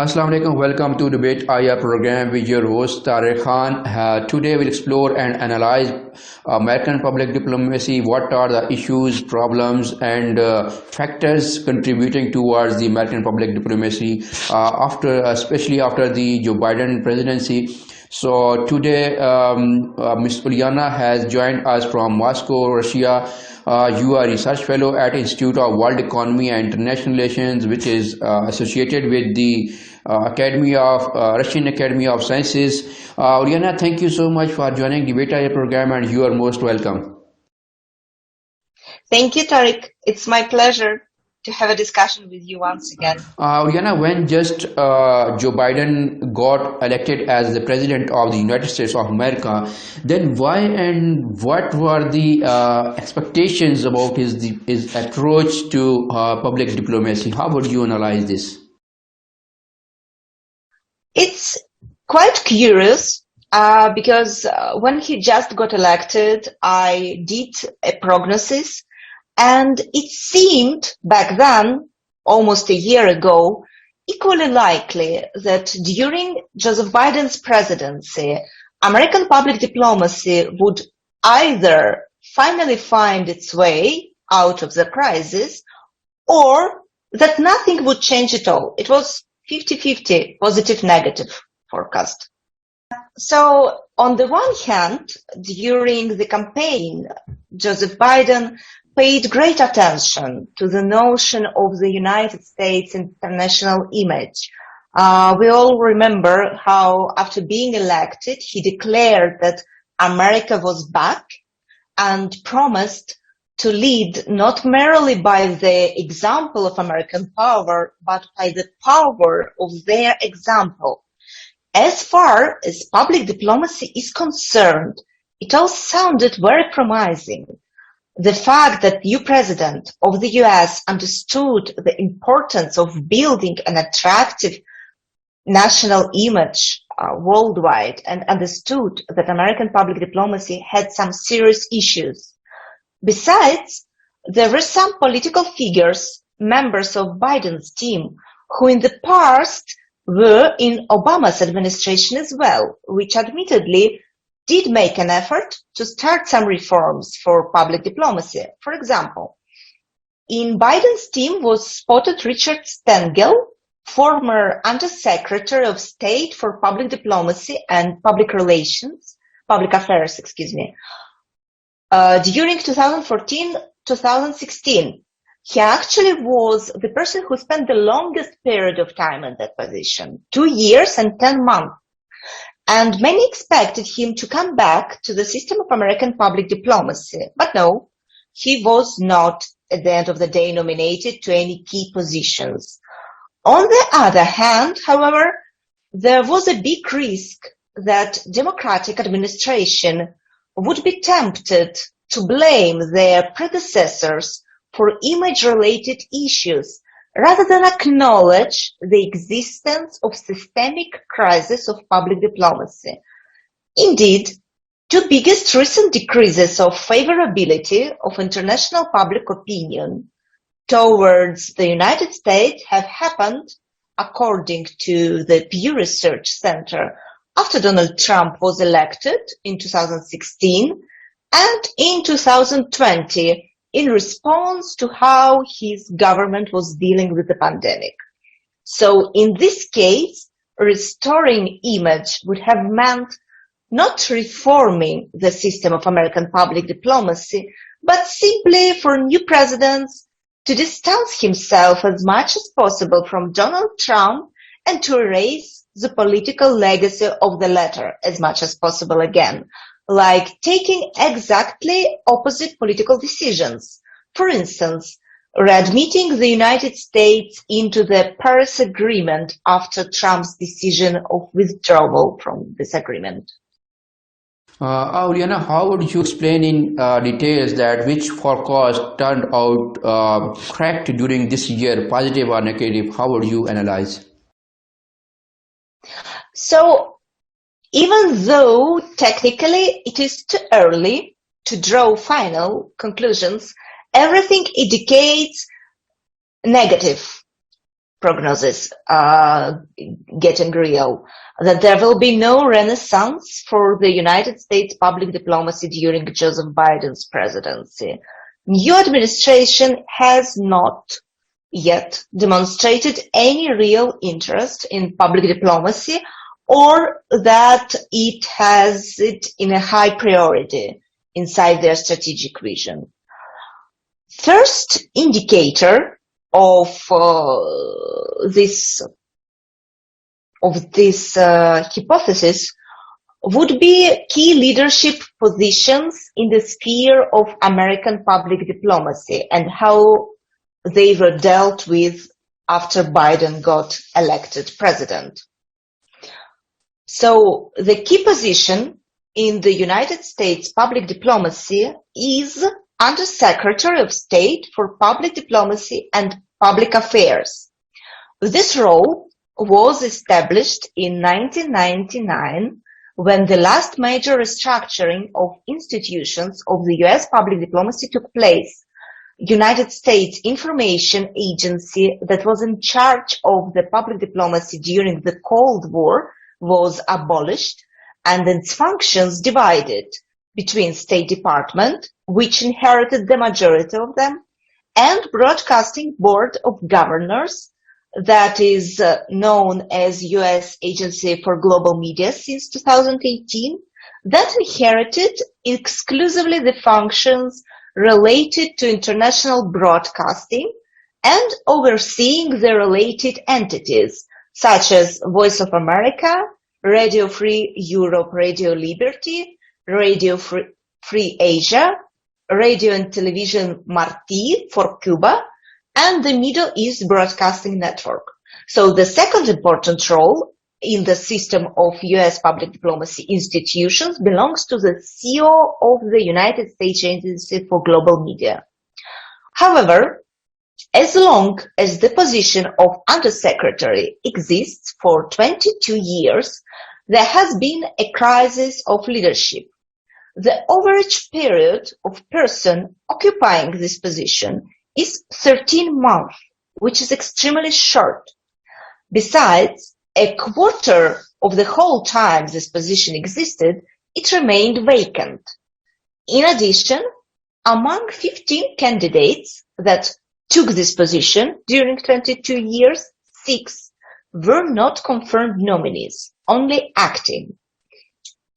Assalamu alaikum. Welcome to Debate IR program with your host Tariq Khan. Today we'll explore and analyze American public diplomacy. What are the issues, problems, and factors contributing towards the American public diplomacy especially after the Joe Biden presidency. So today, Ms. Uliana has joined us from Moscow, Russia. You are a research fellow at Institute of World Economy and International Relations, which is associated with the Russian Academy of Sciences. Uliana, thank you so much for joining the Debate IR program, and you are most welcome. Thank you, Tariq. It's my pleasure to have a discussion with you once again. Uliana, when just Joe Biden got elected as the president of the United States of America, then why and what were the expectations about his approach to public diplomacy? How would you analyze this? It's quite curious because when he just got elected, I did a prognosis. And it seemed back then, almost a year ago, equally likely that during Joseph Biden's presidency, American public diplomacy would either finally find its way out of the crisis or that nothing would change at all. It was 50-50 positive-negative forecast. So on the one hand, during the campaign, Joseph Biden paid great attention to the notion of the United States international image. We all remember how after being elected, he declared that America was back and promised to lead not merely by the example of American power, but by the power of their example. As far as public diplomacy is concerned, it all sounded very promising. The fact that the new president of the US understood the importance of building an attractive national image worldwide and understood that American public diplomacy had some serious issues. Besides, there were some political figures, members of Biden's team, who in the past were in Obama's administration as well, which admittedly did make an effort to start some reforms for public diplomacy. For example, in Biden's team was spotted Richard Stengel, former Undersecretary of State for Public Diplomacy and Public Affairs, during 2014-2016. He actually was the person who spent the longest period of time in that position, 2 years and 10 months. And many expected him to come back to the system of American public diplomacy. But no, he was not, at the end of the day, nominated to any key positions. On the other hand, however, there was a big risk that Democratic administration would be tempted to blame their predecessors for image-related issues rather than acknowledge the existence of systemic crisis of public diplomacy. Indeed, two biggest recent decreases of favorability of international public opinion towards the United States have happened, according to the Pew Research Center, after Donald Trump was elected in 2016 and in 2020, in response to how his government was dealing with the pandemic. So in this case, restoring image would have meant not reforming the system of American public diplomacy, but simply for new presidents to distance himself as much as possible from Donald Trump and to erase the political legacy of the latter as much as possible again, like taking exactly opposite political decisions. For instance, readmitting the United States into the Paris Agreement after Trump's decision of withdrawal from this agreement. Uliana, how would you explain in details that which forecast turned out correct during this year, positive or negative? How would you analyze? So, even though technically it is too early to draw final conclusions, everything indicates negative. prognosis getting real, that there will be no renaissance for the United States public diplomacy during Joseph Biden's presidency. New administration has not yet demonstrated any real interest in public diplomacy, or that it has it in a high priority inside their strategic vision. First indicator of this hypothesis would be key leadership positions in the sphere of American public diplomacy and how they were dealt with after Biden got elected president. So the key position in the United States public diplomacy is Under-Secretary of State for Public Diplomacy and Public Affairs. This role was established in 1999 when the last major restructuring of institutions of the U.S. public diplomacy took place. United States Information Agency that was in charge of the public diplomacy during the Cold War was abolished and its functions divided between State Department, which inherited the majority of them, and Broadcasting Board of Governors, that is known as U.S. Agency for Global Media since 2018, that inherited exclusively the functions related to international broadcasting and overseeing the related entities, such as Voice of America, Radio Free Europe, Radio Liberty, Radio Free Asia, Radio and Television Marti for Cuba, and the Middle East Broadcasting Network. So the second important role in the system of U.S. public diplomacy institutions belongs to the CEO of the United States Agency for Global Media. However, as long as the position of Undersecretary exists for 22 years, there has been a crisis of leadership. The average period of person occupying this position is 13 months, which is extremely short. Besides, a quarter of the whole time this position existed, it remained vacant. In addition, among 15 candidates that took this position during 22 years, 6 were not confirmed nominees, only acting.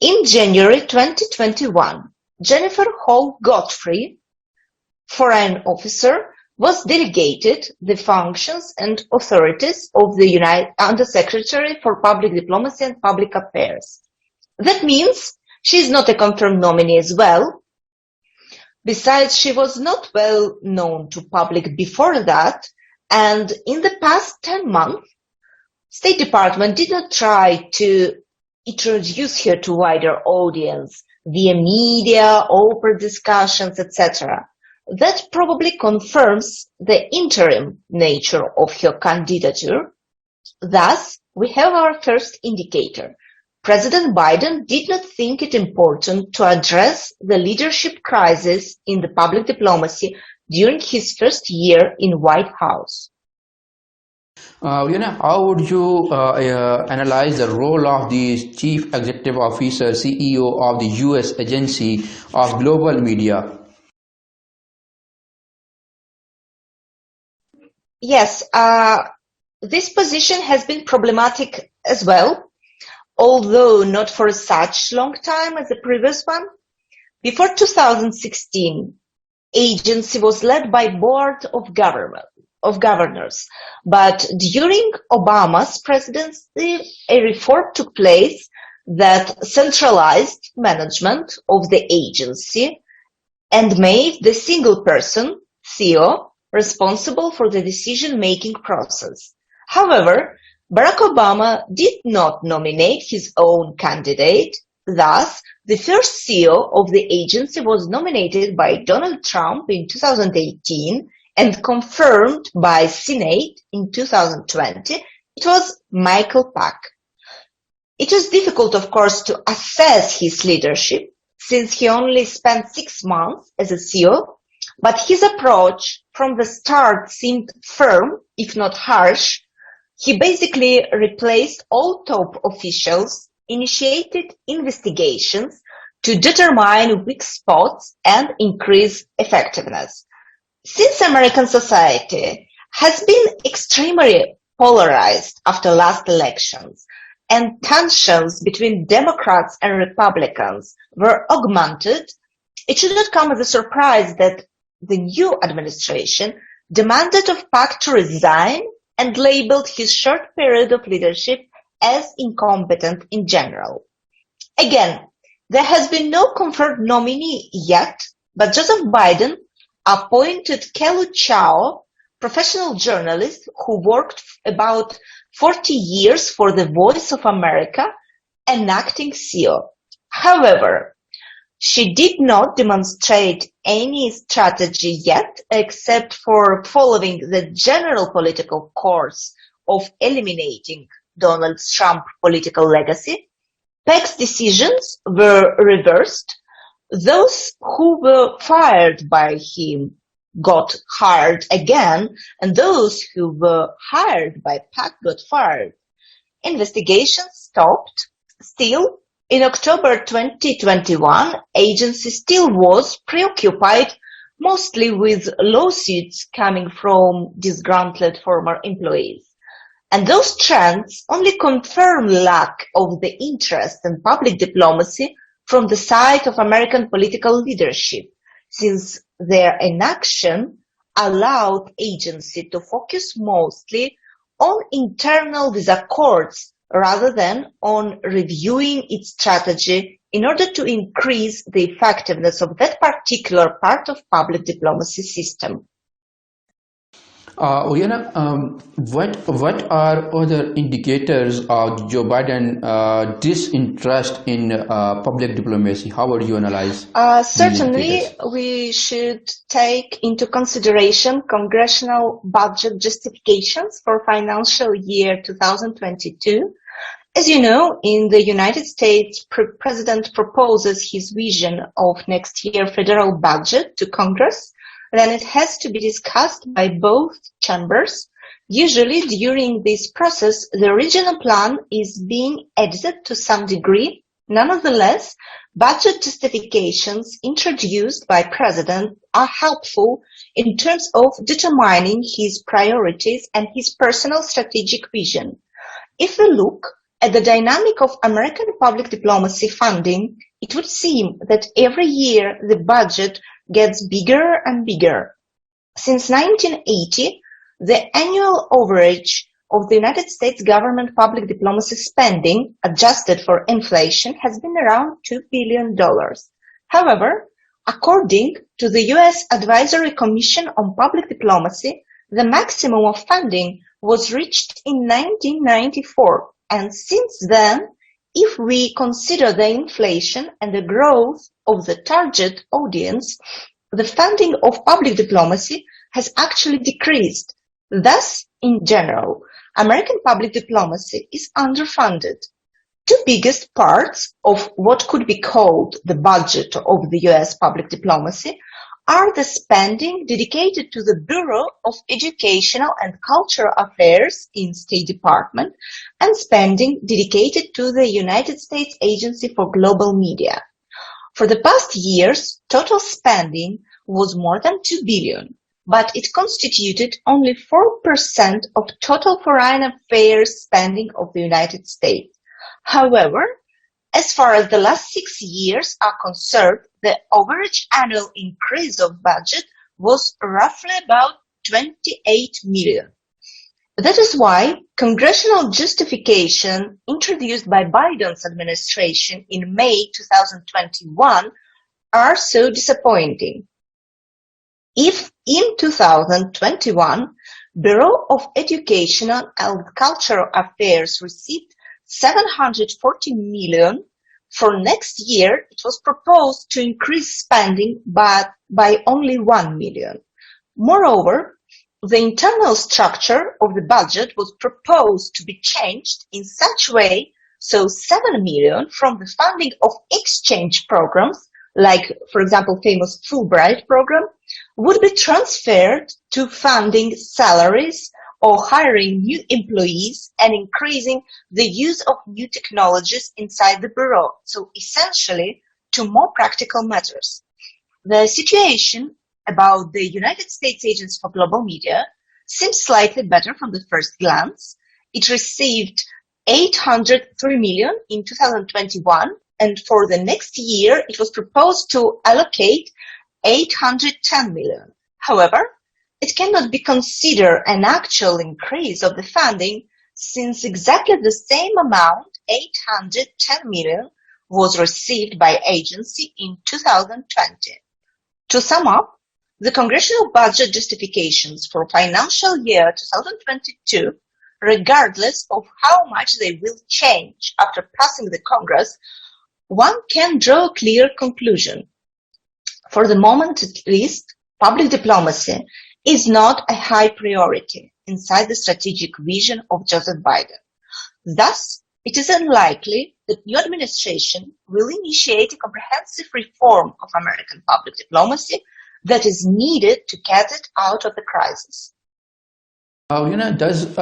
In January 2021, Jennifer Hall Godfrey, foreign officer, was delegated the functions and authorities of the Undersecretary for Public Diplomacy and Public Affairs. That means she is not a confirmed nominee as well. Besides, she was not well known to public before that, and in the past 10 months, State Department did not try to introduce her to wider audience via media, open discussions, etc. That probably confirms the interim nature of her candidature. Thus, we have our first indicator. President Biden did not think it important to address the leadership crisis in the public diplomacy during his first year in White House. How would you analyze the role of the Chief Executive Officer, CEO of the U.S. Agency of Global Media? Yes, this position has been problematic as well, although not for such long time as the previous one. Before 2016, agency was led by Board of Governors, but during Obama's presidency, a reform took place that centralized management of the agency and made the single person, CEO, responsible for the decision-making process. However, Barack Obama did not nominate his own candidate. Thus, the first CEO of the agency was nominated by Donald Trump in 2018 and confirmed by Senate in 2020. It was Michael Pack. It was difficult, of course, to assess his leadership since he only spent 6 months as a CEO, but his approach from the start seemed firm, if not harsh, He basically replaced all top officials, initiated investigations to determine weak spots and increase effectiveness. Since American society has been extremely polarized after last elections, and tensions between Democrats and Republicans were augmented, it should not come as a surprise that the new administration demanded of Pak to resign and labeled his short period of leadership as incompetent in general. Again, there has been no confirmed nominee yet, but Joseph Biden appointed Kelu Chao, professional journalist who worked about 40 years for the Voice of America, an acting CEO. However, she did not demonstrate any strategy yet except for following the general political course of eliminating Donald Trump's political legacy. Pac's decisions were reversed. Those who were fired by him got hired again, and those who were hired by Pak got fired. Investigations stopped. Still, in October 2021, agency still was preoccupied mostly with lawsuits coming from disgruntled former employees. And those trends only confirm lack of the interest in public diplomacy from the side of American political leadership, since their inaction allowed agency to focus mostly on internal disaccords rather than on reviewing its strategy in order to increase the effectiveness of that particular part of public diplomacy system. Uliana, what are other indicators of Joe Biden disinterest in public diplomacy? How would you analyze? Certainly, we should take into consideration congressional budget justifications for financial year 2022. As you know, in the United States, President proposes his vision of next year federal budget to Congress. Then it has to be discussed by both chambers. Usually during this process, the original plan is being edited to some degree. Nonetheless, budget justifications introduced by President are helpful in terms of determining his priorities and his personal strategic vision. If we look at the dynamic of American public diplomacy funding, it would seem that every year the budget gets bigger and bigger. Since 1980, the annual average of the United States government public diplomacy spending, adjusted for inflation, has been around $2 billion. However, according to the U.S. Advisory Commission on Public Diplomacy, the maximum of funding was reached in 1994, and since then, if we consider the inflation and the growth of the target audience, the funding of public diplomacy has actually decreased. Thus, in general, American public diplomacy is underfunded. Two biggest parts of what could be called the budget of the U.S. public diplomacy are the spending dedicated to the Bureau of Educational and Cultural Affairs in State Department and spending dedicated to the United States Agency for Global Media. For the past years, total spending was more than $2 billion, but it constituted only 4% of total foreign affairs spending of the United States. However, as far as the last 6 years are concerned, the average annual increase of budget was roughly about 28 million. That is why congressional justification introduced by Biden's administration in May 2021 are so disappointing. If in 2021, Bureau of Educational and Cultural Affairs received 740 million, for next year it was proposed to increase spending but by only 1 million. Moreover, the internal structure of the budget was proposed to be changed in such way so 7 million from the funding of exchange programs, like, for example, famous Fulbright program, would be transferred to funding salaries or hiring new employees and increasing the use of new technologies inside the bureau. So essentially, to more practical matters. The situation about the United States Agency for Global Media seems slightly better from the first glance. It received 803 million in 2021, and for the next year, it was proposed to allocate 810 million. However, it cannot be considered an actual increase of the funding since exactly the same amount, 810 million, was received by agency in 2020. To sum up, the congressional budget justifications for financial year 2022, regardless of how much they will change after passing the Congress, one can draw a clear conclusion. For the moment at least, public diplomacy is not a high priority inside the strategic vision of Joseph Biden. Thus, it is unlikely that new administration will initiate a comprehensive reform of American public diplomacy that is needed to get it out of the crisis. Does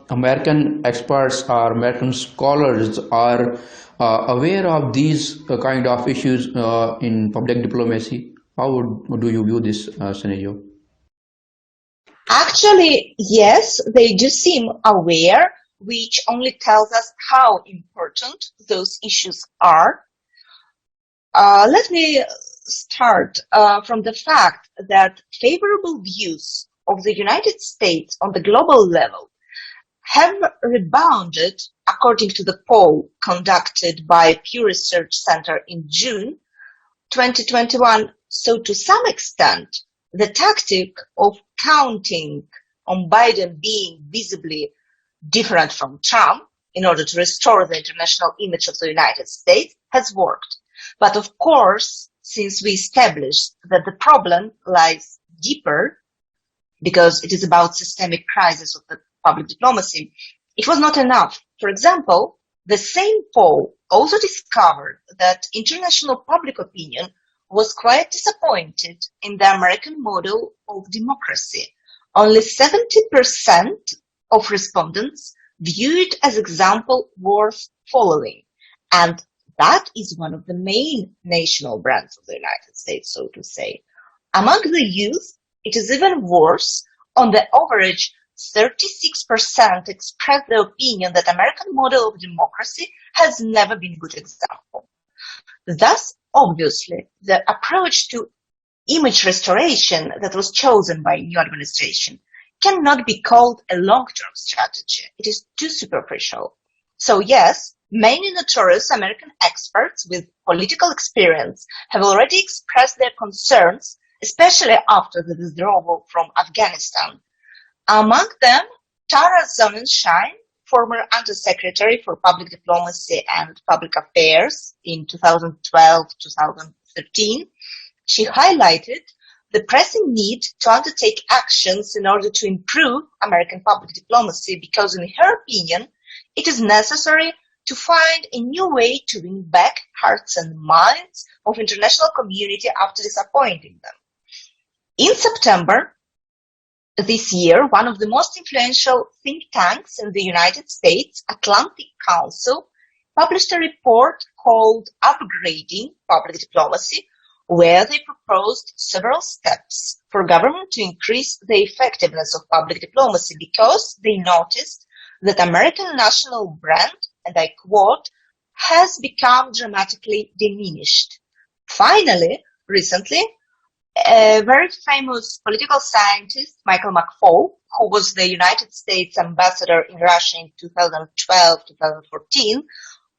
American experts or American scholars are aware of these kind of issues in public diplomacy? How do you view this scenario? Actually, yes, they do seem aware, which only tells us how important those issues are. Let me start from the fact that favorable views of the United States on the global level have rebounded according to the poll conducted by Pew Research Center in June 2021. So to some extent, the tactic of counting on Biden being visibly different from Trump in order to restore the international image of the United States has worked. But of course, since we established that the problem lies deeper, because it is about systemic crisis of the public diplomacy, it was not enough. For example, the same poll also discovered that international public opinion was quite disappointed in the American model of democracy. Only 70% of respondents view it as example worth following. And that is one of the main national brands of the United States, so to say. Among the youth, it is even worse. On the average, 36% express the opinion that American model of democracy has never been a good example. Thus, obviously, the approach to image restoration that was chosen by new administration cannot be called a long-term strategy. It is too superficial. So yes, many notorious American experts with political experience have already expressed their concerns, especially after the withdrawal from Afghanistan. Among them, Tara Sonnenschein, former Undersecretary for Public Diplomacy and Public Affairs in 2012-2013, she highlighted the pressing need to undertake actions in order to improve American public diplomacy because, in her opinion, it is necessary to find a new way to win back hearts and minds of international community after disappointing them. In September this year, one of the most influential think tanks in the United States, Atlantic Council, published a report called Upgrading Public Diplomacy, where they proposed several steps for government to increase the effectiveness of public diplomacy because they noticed that American national brand, and I quote, has become dramatically diminished. Finally, recently, a very famous political scientist, Michael McFaul, who was the United States ambassador in Russia in 2012-2014,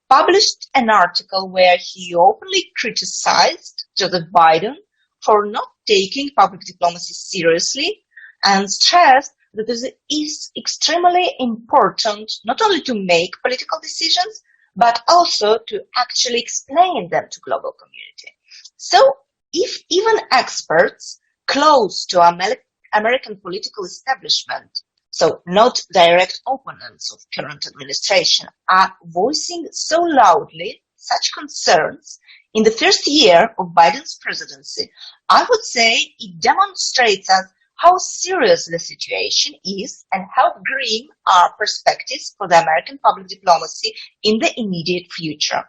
published an article where he openly criticized Joseph Biden for not taking public diplomacy seriously and stressed that it is extremely important not only to make political decisions, but also to actually explain them to global community. So, if even experts close to American political establishment, so not direct opponents of current administration, are voicing so loudly such concerns in the first year of Biden's presidency, I would say it demonstrates us how serious the situation is and how grim are perspectives for the American public diplomacy in the immediate future.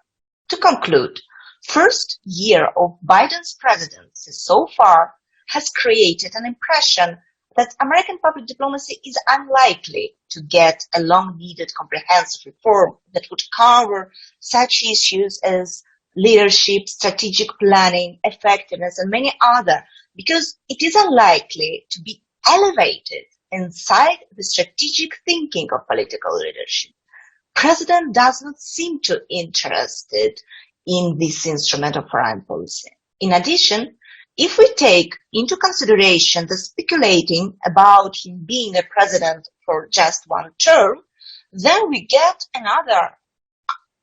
To conclude, first year of Biden's presidency so far has created an impression that American public diplomacy is unlikely to get a long-needed comprehensive reform that would cover such issues as leadership, strategic planning, effectiveness, and many other, because it is unlikely to be elevated inside the strategic thinking of political leadership. President does not seem to interested in this instrument of foreign policy. In addition, if we take into consideration the speculating about him being a president for just one term, then we get another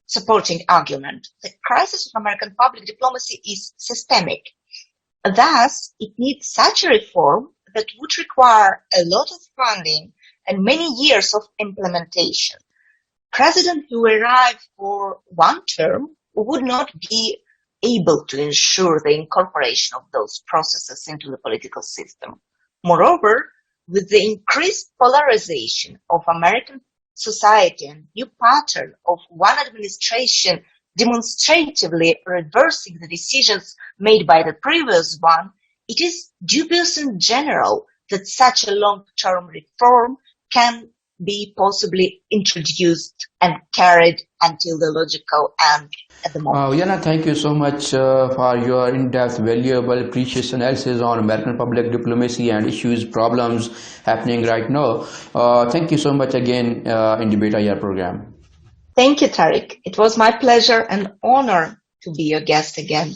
supporting argument. The crisis of American public diplomacy is systemic. Thus, it needs such a reform that would require a lot of funding and many years of implementation. President who arrived for one term would not be able to ensure the incorporation of those processes into the political system. Moreover, with the increased polarization of American society and new pattern of one administration demonstratively reversing the decisions made by the previous one, it is dubious in general that such a long-term reform can be possibly introduced and carried until the logical end at the moment. Uliana, thank you so much for your in-depth, valuable, precious analysis on American public diplomacy and issues, problems happening right now. Thank you so much again in Debate IR program. Thank you, Tariq. It was my pleasure and honor to be your guest again.